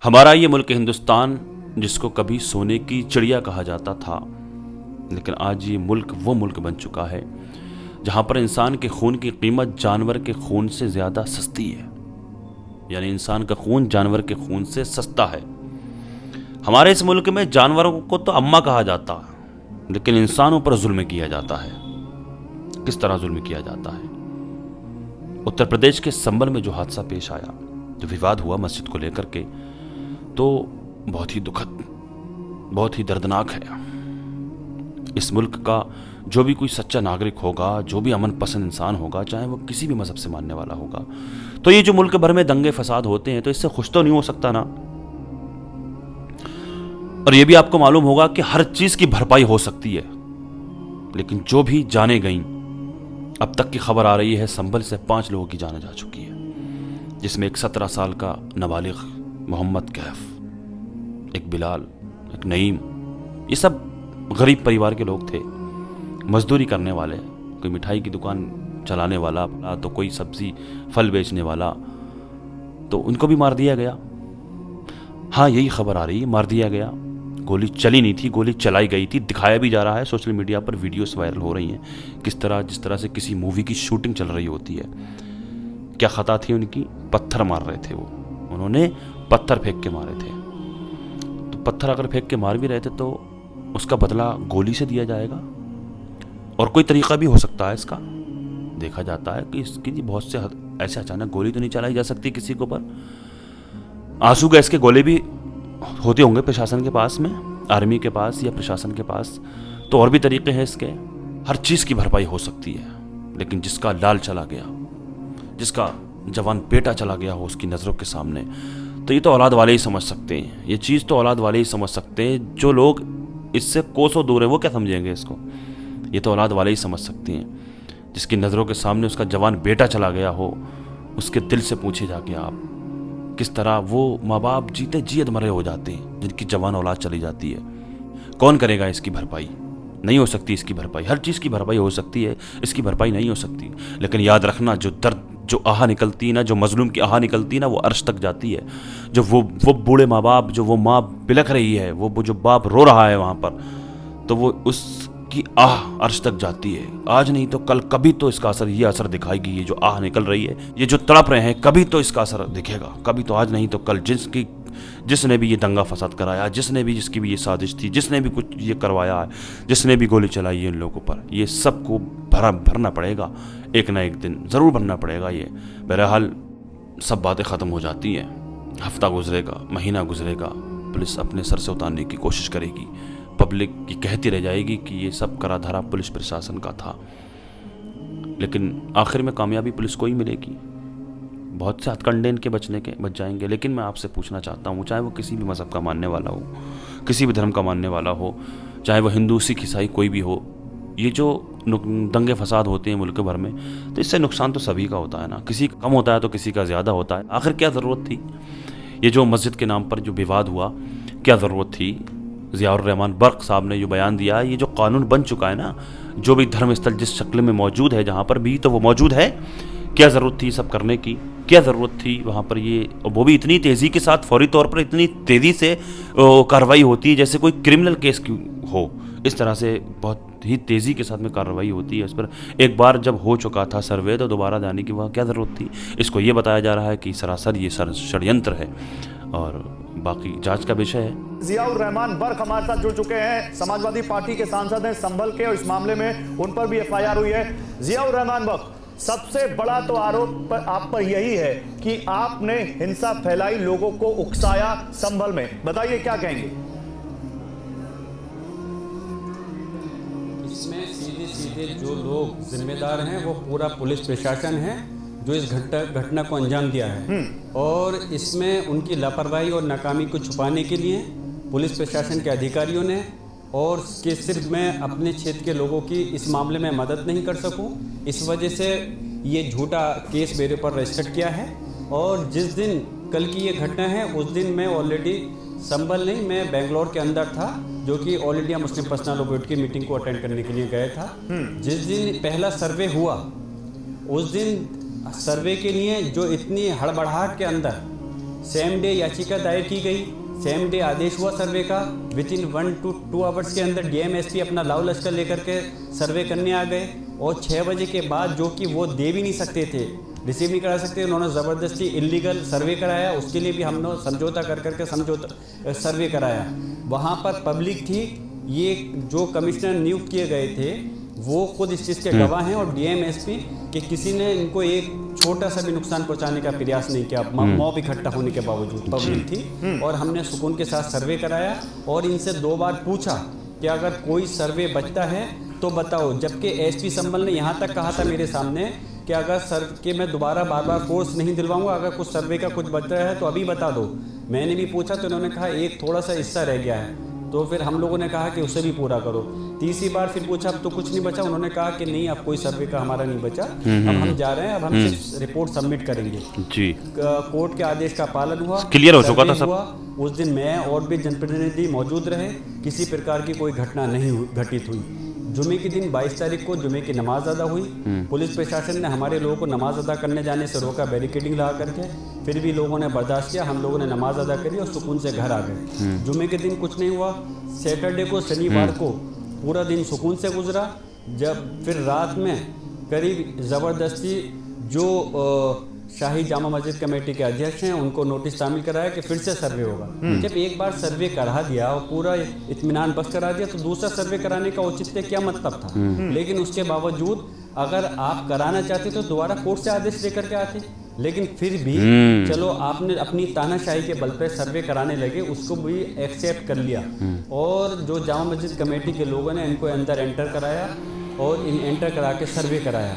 हमारा ये मुल्क हिंदुस्तान, जिसको कभी सोने की चिड़िया कहा जाता था, लेकिन आज ये मुल्क वो मुल्क बन चुका है जहाँ पर इंसान के खून की कीमत जानवर के खून से ज़्यादा सस्ती है। यानी इंसान का खून जानवर के खून से सस्ता है। हमारे इस मुल्क में जानवरों को तो अम्मा कहा जाता है, लेकिन इंसानों पर जुल्म किया जाता है। किस तरह जुल्म किया जाता है? उत्तर प्रदेश के संभल में जो हादसा पेश आया, जो विवाद हुआ मस्जिद को लेकर के, तो बहुत ही दुखद, बहुत ही दर्दनाक है। इस मुल्क का जो भी कोई सच्चा नागरिक होगा, जो भी अमन पसंद इंसान होगा, चाहे वो किसी भी मजहब से मानने वाला होगा, तो ये जो मुल्क भर में दंगे फसाद होते हैं, तो इससे खुश तो नहीं हो सकता ना। और ये भी आपको मालूम होगा कि हर चीज की भरपाई हो सकती है, लेकिन जो भी जाने गई, अब तक की खबर आ रही है संभल से 5 लोगों की जान जा चुकी है, जिसमें एक 17 साल का नाबालिग मोहम्मद कैफ, एक बिलाल, एक नईम, ये सब गरीब परिवार के लोग थे, मजदूरी करने वाले, कोई मिठाई की दुकान चलाने वाला, तो कोई सब्जी फल बेचने वाला, तो उनको भी मार दिया गया। हाँ, यही खबर आ रही है, मार दिया गया। गोली चली नहीं थी, गोली चलाई गई थी। दिखाया भी जा रहा है, सोशल मीडिया पर वीडियोस वायरल हो रही हैं, जिस तरह से किसी मूवी की शूटिंग चल रही होती है। क्या खता थी उनकी? पत्थर मार रहे थे वो, उन्होंने पत्थर फेंक के मारे थे। तो पत्थर अगर फेंक के मार भी रहे थे तो उसका बदला गोली से दिया जाएगा। और कोई तरीका भी हो सकता है इसका। देखा जाता है कि इसकी बहुत से ऐसे अचानक गोली तो नहीं चलाई जा सकती किसी के ऊपर। आंसू गैस के गोले भी होते होंगे प्रशासन के पास में, आर्मी के पास या प्रशासन के पास, तो और भी तरीके हैं इसके। हर चीज़ की भरपाई हो सकती है, लेकिन जिसका लाल चला गया, जिसका जवान बेटा चला गया हो उसकी नज़रों के सामने, तो ये तो औलाद वाले ही समझ सकते हैं। ये चीज़ तो औलाद वाले ही समझ सकते हैं। जो लोग इससे कोसों दूर हैं वो क्या समझेंगे इसको? ये तो औलाद वाले ही समझ सकते हैं। जिसकी नज़रों के सामने उसका जवान बेटा चला गया हो, उसके दिल से पूछे जाके आप, किस तरह वो माँ बाप जीते जी मरे हो जाते हैं जिनकी जवान औलाद चली जाती है। कौन करेगा इसकी भरपाई? नहीं हो सकती इसकी भरपाई। हर चीज़ की भरपाई हो सकती है, इसकी भरपाई नहीं हो सकती। लेकिन याद रखना, जो दर्द, जो आह निकलती है ना, जो मजलूम की आह निकलती है ना, वो अर्श तक जाती है। जो वो बूढ़े माँ बाप, जो वो माँ बिलख रही है, वो जो बाप रो रहा है वहाँ पर, तो वो उसकी आह अर्श तक जाती है। आज नहीं तो कल कभी तो इसका असर, ये असर दिखाएगी। ये जो आह निकल रही है, ये जो तड़प रहे हैं, कभी तो इसका असर दिखेगा। कभी तो, आज नहीं तो कल। जिसने भी ये दंगा फसाद कराया, जिसकी भी ये साजिश थी, जिसने भी कुछ ये करवाया है, जिसने भी गोली चलाई है इन लोगों पर, ये सबको भरना पड़ेगा। एक ना एक दिन ज़रूर भरना पड़ेगा। ये बहरहाल सब बातें ख़त्म हो जाती हैं। हफ्ता गुजरेगा, महीना गुजरेगा, पुलिस अपने सर से उतारने की कोशिश करेगी, पब्लिक की कहती रह जाएगी कि ये सब करा धरा पुलिस प्रशासन का था, लेकिन आखिर में कामयाबी पुलिस को ही मिलेगी। बहुत से हथकंडे इनके बच जाएंगे। लेकिन मैं आपसे पूछना चाहता हूँ, चाहे वो किसी भी मज़हब का मानने वाला हो, किसी भी धर्म का मानने वाला हो, चाहे वो हिंदू, सिख, ईसाई कोई भी हो, ये जो दंगे फसाद होते हैं मुल्क भर में, तो इससे नुकसान तो सभी का होता है ना। किसी का कम होता है तो किसी का ज़्यादा होता है। आखिर क्या ज़रूरत थी? ये जो मस्जिद के नाम पर जो विवाद हुआ, क्या ज़रूरत थी? ज़ियाउर रहमान बर्क साहब ने जो बयान दिया, ये जो कानून बन चुका है ना, जो भी धर्म स्थल जिस शक्ल में मौजूद है, जहाँ पर भी, तो वो मौजूद है। क्या ज़रूरत थी सब करने की? क्या ज़रूरत थी वहाँ पर ये, वो भी इतनी तेज़ी के साथ, फौरी तौर पर इतनी तेज़ी से कार्रवाई होती है जैसे कोई क्रिमिनल केस की हो। इस तरह से बहुत ही तेज़ी के साथ में कार्रवाई होती है। इस पर एक बार जब हो चुका था सर्वे, तो दोबारा जाने की वह क्या ज़रूरत थी? इसको ये बताया जा रहा है कि सरासर ये षड्यंत्र है और बाकी जांच का विषय है। ज़ियाउर रहमान बर्क हमारे साथ जुड़ चुके हैं, समाजवादी पार्टी के सांसद हैं संभल के, और इस मामले में उन पर भी FIR हुई है। ज़ियाउर रहमान बर्क, सबसे बड़ा तो आरोप आप पर यही है कि आपने हिंसा फैलाई, लोगों को उकसाया संभल में, बताइए क्या कहेंगे? इसमें सीधे जो लोग जिम्मेदार हैं वो पूरा पुलिस प्रशासन है जो इस घटना को अंजाम दिया है। और इसमें उनकी लापरवाही और नाकामी को छुपाने के लिए पुलिस प्रशासन के अधिकारियों ने, और कि सिर्फ मैं अपने क्षेत्र के लोगों की इस मामले में मदद नहीं कर सकूं, इस वजह से ये झूठा केस मेरे पर रजिस्टर किया है। और जिस दिन कल की ये घटना है, उस दिन मैं ऑलरेडी संभल नहीं, मैं बेंगलोर के अंदर था, जो कि all India Muslim personal board की मीटिंग को अटेंड करने के लिए गया था। जिस दिन पहला सर्वे हुआ, उस दिन सर्वे के लिए जो इतनी हड़बड़ाहट के अंदर सेम डे याचिका दायर की गई, सेम डे आदेश हुआ सर्वे का। विद इन 1 to 2 आवर्स के अंदर डीएमएसपी अपना लाव लश्कर लेकर के सर्वे करने आ गए। और 6 बजे के बाद, जो कि वो दे भी नहीं सकते थे, रिसीव नहीं करा सकते, उन्होंने ज़बरदस्ती इलीगल सर्वे कराया। उसके लिए भी हमने समझौता कर करके समझौता सर्वे कराया। वहाँ पर पब्लिक थी, ये जो कमिश्नर नियुक्त किए गए थे वो खुद इस चीज़ के गवाह हैं, और डीएमएसपी कि किसी ने इनको एक छोटा सा भी नुकसान पहुंचाने का प्रयास नहीं किया, मॉब इकट्ठा होने के बावजूद। पब्लिक थी और हमने सुकून के साथ सर्वे कराया और इनसे 2 बार पूछा कि अगर कोई सर्वे बचता है तो बताओ। जबकि एसपी संभल ने यहाँ तक कहा था मेरे सामने कि अगर सर के मैं दोबारा बार बार फोर्स नहीं दिलवाऊंगा, अगर कुछ सर्वे का कुछ बच रहा है तो अभी बता दो। मैंने भी पूछा तो उन्होंने कहा एक थोड़ा सा हिस्सा रह गया है, तो फिर हम लोगों ने कहा कि उसे भी पूरा करो। तीसरी बार फिर पूछा, अब तो कुछ नहीं बचा। उन्होंने कहा कि नहीं, अब कोई सर्वे का हमारा नहीं बचा, अब हम जा रहे हैं, अब हम सिर्फ रिपोर्ट सबमिट करेंगे। जी, कोर्ट के आदेश का पालन हुआ, क्लियर हो चुका था सब। उस दिन मैं और भी जनप्रतिनिधि मौजूद रहे, किसी प्रकार की कोई घटना नहीं घटित हुई। जुमे के दिन 22 तारीख को जुमे की नमाज अदा हुई। पुलिस प्रशासन ने हमारे लोगों को नमाज अदा करने जाने से रोका, बैरिकेडिंग लगा करके। फिर भी लोगों ने बर्दाश्त किया, हम लोगों ने नमाज अदा करी और सुकून से घर आ गए। जुमे के दिन कुछ नहीं हुआ। सैटरडे को, शनिवार को पूरा दिन सुकून से गुजरा। जब फिर रात में करीब ज़बरदस्ती जो शाही जामा मस्जिद कमेटी के अध्यक्ष हैं उनको नोटिस शामिल कराया कि फिर से सर्वे होगा। जब एक बार सर्वे करा दिया और पूरा इत्मीनान बख्श करा दिया तो दूसरा सर्वे कराने का औचित्य क्या मतलब था। लेकिन उसके बावजूद अगर आप कराना चाहते तो दोबारा कोर्ट से आदेश लेकर के आते। लेकिन फिर भी चलो आपने अपनी तानाशाही के बल पर सर्वे कराने लगे, उसको भी एक्सेप्ट कर लिया। और जो जामा मस्जिद कमेटी के लोगों ने इनको अंदर एंटर कराया और इन एंटर करा के सर्वे कराया,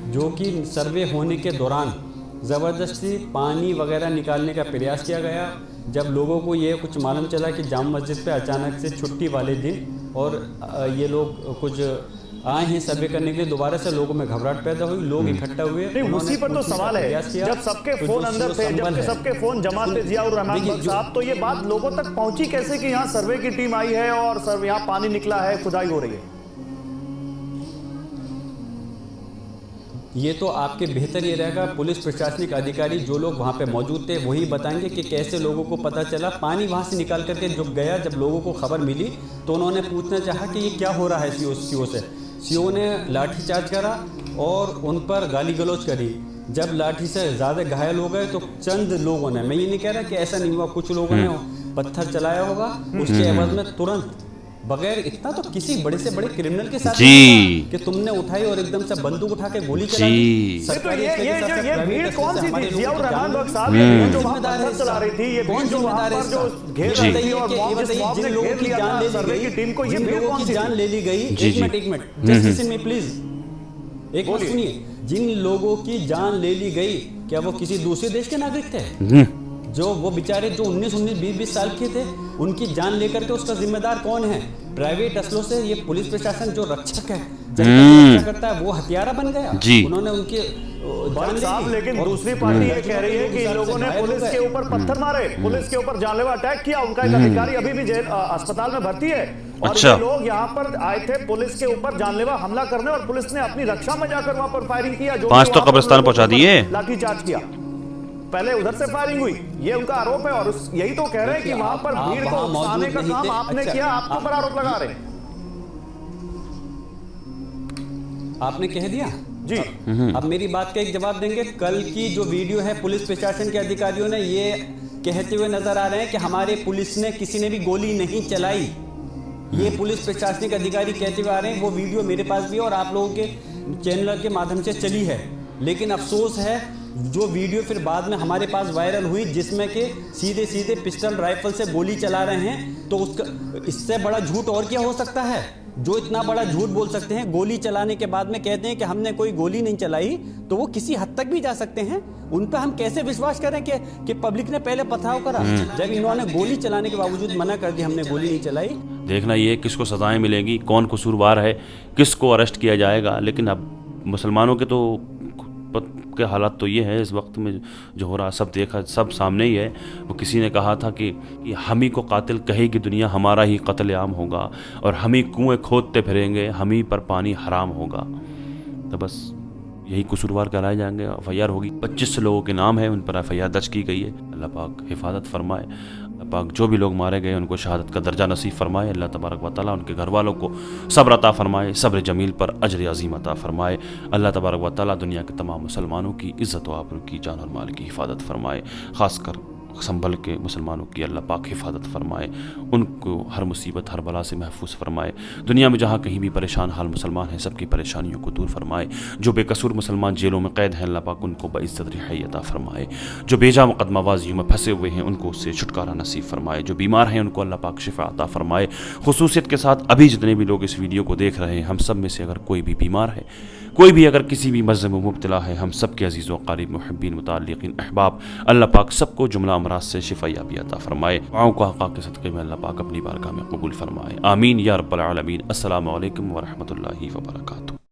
जो कि सर्वे होने के दौरान ज़बरदस्ती पानी वगैरह निकालने का प्रयास किया गया। जब लोगों को ये कुछ मालूम चला कि जामा मस्जिद पे अचानक से छुट्टी वाले दिन और ये लोग कुछ आए हैं सर्वे करने के लिए, दोबारा से लोगों में घबराहट पैदा हुई, लोग इकट्ठा हुए। उसी पर तो सवाल है, जब सबके फोन अंदर थे, जब सबके फोन जमा थे जियाउर रहमान बख्श साहब, तो ये बात लोगों तक पहुंची कैसे कि यहाँ सर्वे की टीम आई है और सर यहाँ पानी निकला है, खुदाई हो रही है? ये तो आपके बेहतर ये रहेगा, पुलिस प्रशासनिक अधिकारी जो लोग वहाँ पे मौजूद थे वही बताएंगे कि कैसे लोगों को पता चला। पानी वहाँ से निकाल करके जब गया, जब लोगों को खबर मिली तो उन्होंने पूछना चाहा कि ये क्या हो रहा है सीओ से। सीओ ने लाठीचार्ज करा और उन पर गाली गलौज करी। जब लाठी से ज़्यादा घायल हो गए तो चंद लोगों ने, मैं ये नहीं कह रहा कि ऐसा नहीं हुआ, कुछ लोगों ने पत्थर चलाया होगा, उसके एवज में तुरंत बगैर इतना तो किसी बड़े से बड़े क्रिमिनल के साथ कि तुमने उठाई और एकदम से बंदूक उठा के गोली चला दी। ये भीड़ कौन सी थी जियाउर रहमान बख्श साहब? ये जो पत्थर चला रही थी, ये भीड़ जो वहां पर जो घेर रही थी और जिन लोगों की जान ले ली गई, टीम को ये भीड़ कौन सी जान ले ली गई? एक minute just listen me please, एक बात सुनिए। जिन लोगों की जान ले ली गई, क्या वो किसी दूसरे देश के नागरिक थे? जो वो बेचारे जो 19, 20 साल के थे, उनकी जान लेकर के उसका जिम्मेदार कौन है? प्राइवेट असलों से ये पुलिस प्रशासन जो रक्षक है, रक्षा करता है, वो हथियारा बन गया। उन्होंने उनकी जान साहब, लेकिन दूसरी पार्टी ये कह रही है कि इन लोगों ने पुलिस के ऊपर पत्थर मारे, पुलिस के ऊपर जानलेवा अटैक किया। उनका एक अधिकारी अभी भी अस्पताल में भर्ती है और ये लोग यहाँ पर आए थे पुलिस के ऊपर जानलेवा हमला करने और पुलिस ने अपनी रक्षा में जाकर वहां पर फायरिंग किया। 5 तो कब्रिस्तान पहुंचा दिए, लाठीचार्ज किया, पहले उधर से फायरिंग हुई, ये उनका आरोप है। और यही तो कह रहे हैं कि वहां पर भीड़ को उकसाने का काम आपने किया, आपके ऊपर आरोप लगा रहे हैं। आपने कह दिया जी। अब मेरी बात का एक जवाब देंगे। कल की जो वीडियो है, पुलिस प्रशासन के अधिकारियों ने ये कहते हुए नजर आ रहे हैं कि हमारे पुलिस ने किसी ने भी गोली नहीं चलाई। ये पुलिस प्रशासनिक अधिकारी कहते हुए आ रहे हैं। वो वीडियो मेरे पास भी है और आप लोगों के चैनल के माध्यम से चली है। लेकिन अफसोस है जो वीडियो फिर बाद में हमारे पास वायरल हुई, जिसमें कि सीधे सीधे पिस्टल राइफल से गोली चला रहे हैं, तो उसका इससे बड़ा झूठ और क्या हो सकता है? जो इतना बड़ा झूठ बोल सकते हैं, गोली चलाने के बाद में कहते हैं कि हमने कोई गोली नहीं चलाई, तो वो किसी हद तक भी जा सकते हैं। उन पर हम कैसे विश्वास करें कि पब्लिक ने पहले पथराव करा, जब इन्होंने गोली चलाने के बावजूद मना कर दी हमने गोली नहीं चलाई। देखना ये किसको सजाएं मिलेंगी, कौन कसूरवार है, किसको अरेस्ट किया जाएगा। लेकिन अब मुसलमानों के तो के हालात तो ये है इस वक्त में जो हो रहा, सब देखा, सब सामने ही है। वो किसी ने कहा था कि हम ही को कातिल कहेगी दुनिया, हमारा ही कत्लेआम होगा और हम ही कुएं खोदते फिरेंगे, हम ही पर पानी हराम होगा। तो बस यही कसूरवार कराए जाएंगे, FIR होगी। 25 लोगों के नाम है, उन पर FIR दर्ज की गई है। अल्लाह पाक हिफाजत फरमाए, अल्लाह पाक जो भी लोग मारे गए उनको शहादत का दर्जा नसीब फरमाए। अल्लाह तबारक व तआला उनके घर वालों को सब्र अता फरमाए, सब्र जमील पर अजर अजीम अता फरमाए। अल्लाह तबारक व तआला दुनिया के तमाम मुसलमानों की इज़्ज़त व आबरू की, जान और माल की हिफाजत फरमाए। ख़ासकर संभल के मुसलमानों की अल्लाह पाक हिफाजत फरमाए, उनको हर मुसीबत हर बला से महफूज फरमाए। दुनिया में जहाँ कहीं भी परेशान हाल मुसलमान हैं, सबकी परेशानियों को दूर फरमाए। जो बेकसूर मुसलमान जेलों में कैद हैं, अल्लाह पाक उनको बइज़्ज़त रिहाई अता फरमाए। जो बेजा मुक़दमाबाजियों में फंसे हुए हैं, उनको उससे छुटकारा नसीब फरमाए। जो बीमार हैं, उनको अल्लाह पाक शिफा अता फरमाए। खुसूसियत के साथ अभी जितने भी लोग इस वीडियो को देख रहे हैं, हम सब में से अगर कोई भी बीमार है, कोई भी अगर किसी भी मज़हब में मुब्तला है, हम सब के अजीज़ व क़रीब मुहिब्बीन मुताल्लिक़ीन अहबाब, अल्लाह पाक सबको जुमला अमराज से शिफा याबी अता फरमाए। दुआओं को हक़ के सदक़े में अल्लाह पाक अपनी बारगाह में कबूल फरमाए। आमीन या रब्बल आलमीन। अस्सलामु अलैकुम व रहमतुल्लाहि व बरकातुहू।